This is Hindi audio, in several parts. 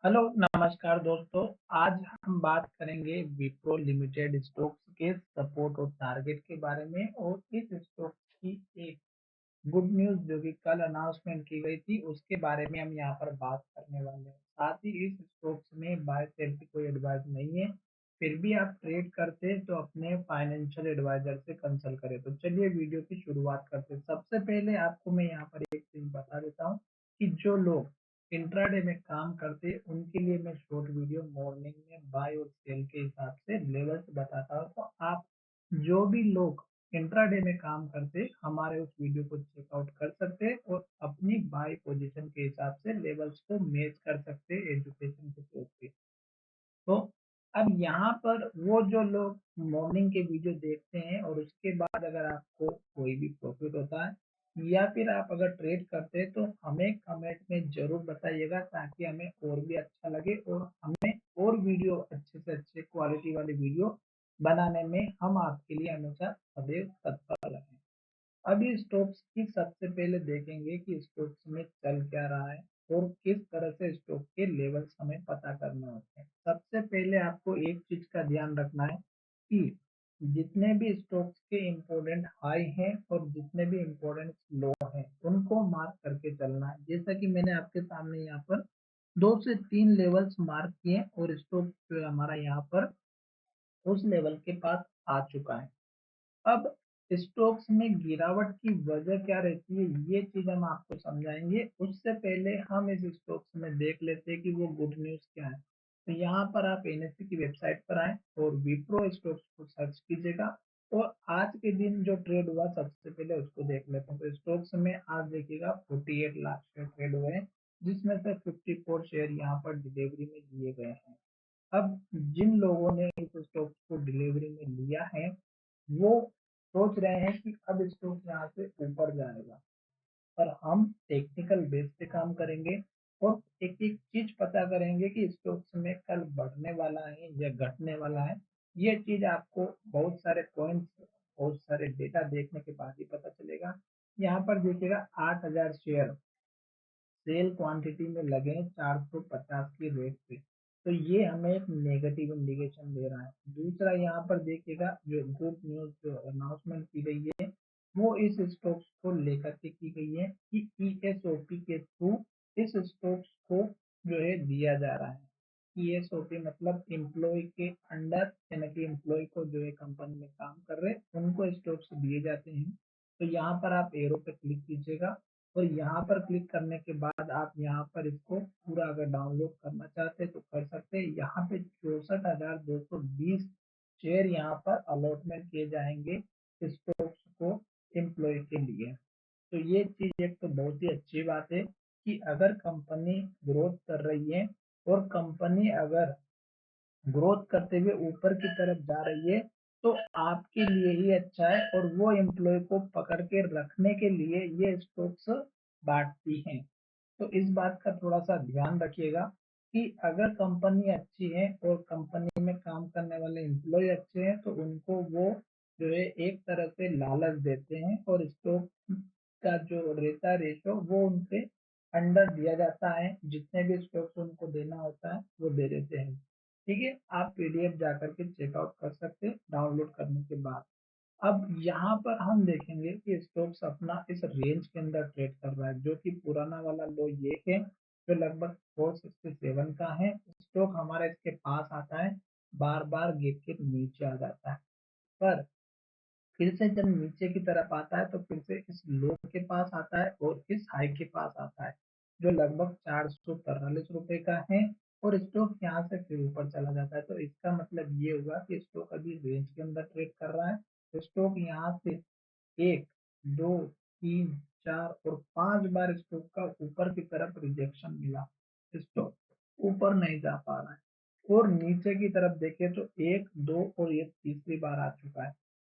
हेलो नमस्कार दोस्तों। आज हम बात करेंगे विप्रो लिमिटेड स्टॉक्स के सपोर्ट और टारगेट के बारे में और इस स्टॉक की एक गुड न्यूज़ जो कि कल अनाउंसमेंट की गई थी उसके बारे में हम यहाँ पर बात करने वाले हैं। साथ ही इस स्टॉक्स में बाय सेल की कोई एडवाइस नहीं है। फिर भी आप ट्रेड करते हैं तो अपने फाइनेंशियल एडवाइजर से कंसल्ट करें। तो चलिए वीडियो की शुरुआत करते हैं। सबसे पहले आपको मैं यहाँ पर एक चीज बता देता हूँ कि जो लोग इंट्राडे में काम करते हैं उनके लिए मैं शॉर्ट वीडियो मॉर्निंग में बाय और सेल के हिसाब से लेवल्स बताता हूँ। तो आप जो भी लोग इंट्राडे में काम करते हमारे उस वीडियो को चेकआउट कर सकते हैं और अपनी बाय पोजीशन के हिसाब से लेवल्स को मैच कर सकते हैं एजुकेशन के तौर पे। तो अब यहाँ पर वो जो लोग मॉर्निंग के वीडियो देखते हैं और उसके बाद अगर आपको कोई भी प्रॉफिट होता है या फिर आप अगर ट्रेड करते हैं तो हमें कमेंट में जरूर बताइएगा ताकि हमें और भी अच्छा लगे और हमें और वीडियो अच्छे से अच्छे क्वालिटी वाले वीडियो बनाने में हम आपके लिए हमेशा सदैव तत्पर रहें। अभी स्टॉक्स की सबसे पहले देखेंगे कि स्टॉक्स में चल क्या रहा है और किस तरह से स्टॉक के लेवल्स हमें पता करने होते हैं। सबसे पहले आपको एक चीज का ध्यान रखना है कि जितने भी स्टॉक्स के इम्पोर्टेंट हाई हैं और जितने भी इम्पोर्टेंट लो हैं उनको मार्क करके चलना है। जैसा कि मैंने आपके सामने यहाँ पर 2 से 3 लेवल्स मार्क किए और स्टॉक जो है हमारा यहाँ पर उस लेवल के पास आ चुका है। अब स्टॉक्स में गिरावट की वजह क्या रहती है ये चीज हम आपको समझाएंगे। उससे पहले हम इस स्टॉक्स में देख लेते हैं कि वो गुड न्यूज क्या है। तो यहाँ पर आप एनएससी की वेबसाइट पर आए और विप्रो स्टॉक्स को सर्च कीजिएगा और आज के दिन जो ट्रेड हुआ सबसे पहले उसको देख लेते हैं। तो स्टॉक्स में आज देखिएगा 48 लाख शेयर ट्रेड हुए हैं जिसमें से 54 शेयर यहाँ पर डिलीवरी में दिए गए हैं। अब जिन लोगों ने इस स्टॉक को डिलीवरी में लिया है वो सोच रहे हैं कि अब स्टॉक यहाँ से ऊपर जाएगा, पर हम टेक्निकल बेस पे काम करेंगे और एक एक चीज पता करेंगे कि स्टॉक्स में कल बढ़ने वाला है या घटने वाला है। ये चीज आपको बहुत सारे पॉइंट्स बहुत सारे डेटा देखने के बाद ही पता चलेगा। यहाँ पर देखिएगा 8,000 शेयर सेल क्वांटिटी में लगे हैं 450 की रेट पे। तो ये हमें एक नेगेटिव इंडिकेशन दे रहा है। दूसरा यहाँ पर देखिएगा जो गुड न्यूज जो अनाउंसमेंट की गई है वो इस स्टॉक्स को लेकर के की गई है कि ईएसओपी के थ्रू इस स्टॉक्स को जो है दिया जा रहा है। ईएसओपी मतलब एम्प्लॉय के अंडर यानी कि एम्प्लॉय को जो है कंपनी में काम कर रहे हैं उनको स्टॉक्स दिए जाते हैं। तो यहाँ पर आप एरो पे क्लिक कीजिएगा और यहाँ पर क्लिक करने के बाद आप यहाँ पर इसको पूरा अगर डाउनलोड करना चाहते हैं तो कर सकते हैं। यहाँ पे 64,220 शेयर यहाँ पर अलॉटमेंट किए जाएंगे स्टॉक्स को एम्प्लॉय के लिए। तो ये चीज एक तो बहुत ही अच्छी बात है कि अगर कंपनी ग्रोथ कर रही है और कंपनी अगर ग्रोथ करते हुए ऊपर की तरफ जा रही है तो आपके लिए ही अच्छा है और वो एम्प्लॉय को पकड़ के रखने के लिए ये स्टॉक्स बांटती हैं। तो इस बात का थोड़ा सा ध्यान रखिएगा कि अगर कंपनी अच्छी है और कंपनी में काम करने वाले एम्प्लॉय अच्छे हैं तो उनको वो जो है एक तरह से लालच देते हैं और स्टॉक का जो रहता है रेशो वो उनके अंडर दिया जाता है। जितने भी स्टॉक्स उनको देना होता है वो दे देते हैं। ठीक है, आप पीडीएफ जाकर के चेकआउट कर सकते हैं डाउनलोड करने के बाद। अब यहाँ पर हम देखेंगे कि स्टॉक्स अपना इस रेंज के अंदर ट्रेड कर रहा है जो कि पुराना वाला लो ये है जो लगभग 467 का है। स्टॉक हमारा इसके पास आता है बार बार गिर के नीचे आ जाता है, पर फिर से जब नीचे की तरफ आता है तो फिर से इस लो के पास आता है और इस हाई के पास आता है जो लगभग 443 रुपए का है और स्टॉक यहाँ से फिर ऊपर चला जाता है। तो इसका मतलब ये हुआ कि स्टॉक अभी रेंज के अंदर ट्रेड कर रहा है। तो स्टॉक यहाँ से 1, 2, 3, 4 और 5 बार स्टॉक का ऊपर की तरफ रिजेक्शन मिला। स्टॉक ऊपर नहीं जा पा रहा है और नीचे की तरफ देखें तो 1, 2 और ये तीसरी बार आ चुका है।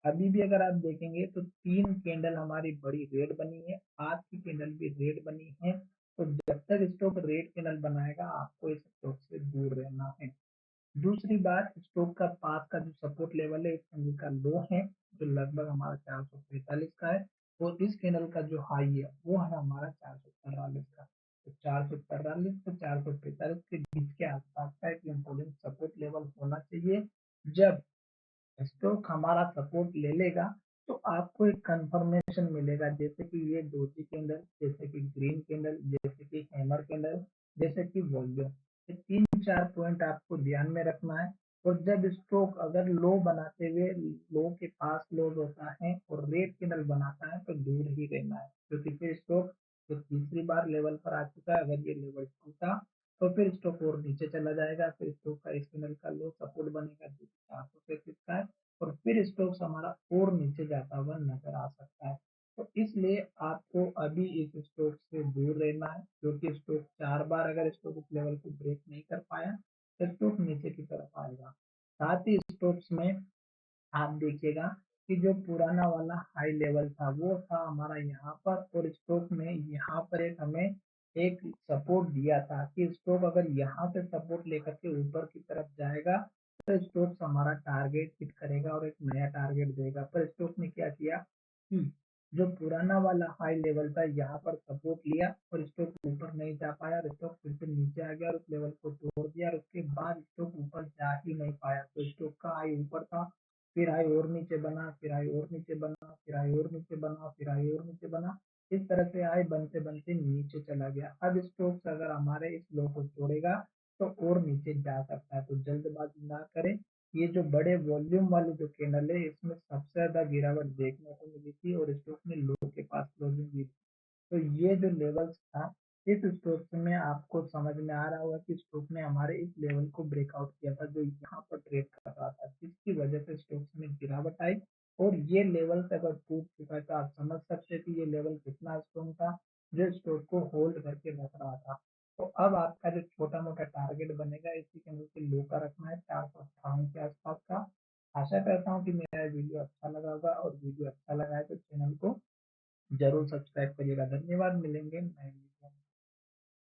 अभी भी अगर आप देखेंगे तो 3 कैंडल हमारी बड़ी रेड बनी है, आज की कैंडल भी रेड बनी है। तो जब तक स्टॉक रेड कैंडल बनाएगा आपको इस स्टॉक से दूर रहना है। दूसरी बात स्टॉक का पास का जो सपोर्ट लेवल है इस कैंडल का लो है जो लगभग हमारा 445 का है और इस कैंडल का जो हाई है वो है हमारा 444 का। 444 से 445 के बीच के आसपास का एक इम्पोर्टेंट सपोर्ट लेवल होना चाहिए। जब स्टॉक हमारा सपोर्ट ले लेगा तो आपको एक कंफर्मेशन मिलेगा, जैसे कि ये डोजी कैंडल, जैसे कि ग्रीन कैंडल, जैसे कि हैमर कैंडल, जैसे कि वॉल्यूम। ये 3-4 पॉइंट आपको ध्यान में रखना है। और जब स्टॉक अगर लो बनाते हुए लो के पास क्लोज होता है और रेड कैंडल बनाता है तो दूर ही रहना है, क्योंकि फिर स्टॉक जो तीसरी बार लेवल पर आ चुका है, अगर ये लेवल टूटा तो फिर स्टॉक और नीचे चला जाएगा। फिर स्टॉक का इस कैंडल का लो सपोर्ट बनेगा जो 433 का है, और फिर स्टॉक्स हमारा और नीचे जाता हुआ नजर आ सकता है। तो इसलिए आपको अभी इस स्टॉक से दूर रहना है, क्योंकि स्टॉक 4 बार अगर स्टॉक इस लेवल को ब्रेक नहीं कर पाया तो स्टॉक नीचे की तरफ आएगा। साथ ही स्टॉक्स में आप देखिएगा कि जो पुराना वाला हाई लेवल था वो था हमारा यहाँ पर, और स्टॉक में यहाँ पर एक हमें एक सपोर्ट दिया था कि स्टॉक अगर यहाँ से सपोर्ट लेकर के ऊपर की तरफ जाएगा तो स्टॉक हमारा टारगेट हिट करेगा और एक नया टारगेट देगा। पर स्टॉक ने क्या किया कि जो पुराना वाला हाई लेवल था यहाँ पर सपोर्ट लिया और स्टॉक ऊपर नहीं जा पाया, और स्टॉक फिर से नीचे आ गया और उस लेवल को तोड़ दिया, और उसके बाद स्टॉक ऊपर जा ही नहीं पाया। तो स्टॉक का हाई ऊपर था, फिर हाई और नीचे बना, फिर हाई और नीचे बना, फिर हाई और नीचे बना, फिर हाई और नीचे बना। इस तरह से हाई बनते बनते नीचे चला गया। अब स्टॉक्स अगर हमारे इस लो को तोड़ेगा तो और नीचे जा सकता है, तो जल्दबाजी ना करें। ये जो बड़े वॉल्यूम वाली जो कैंडल है इसमें सबसे ज्यादा गिरावट देखने को मिली थी और स्टॉक ने लो के पास क्लोजिंग दी। तो ये जो लेवल्स था, इस स्टॉक में आपको समझ में आ रहा होगा कि स्टॉक ने हमारे इस लेवल को ब्रेकआउट किया था जो यहाँ पर ट्रेड कर रहा था, जिसकी वजह से स्टॉक में गिरावट आई। और ये लेवल अगर टूट चुका है तो आप समझ सकते हैं कि ये लेवल कितना स्ट्रॉन्ग था जो स्टॉक को होल्ड करके रख रहा था। तो अब आपका जो छोटा मोटा टारगेट बनेगा इसी के नीचे लो का रखना है 458 के आसपास का। आशा करता हूँ कि मेरा वीडियो अच्छा लगा होगा, और वीडियो अच्छा लगा है तो चैनल को जरूर सब्सक्राइब करिएगा। धन्यवाद, मिलेंगे नए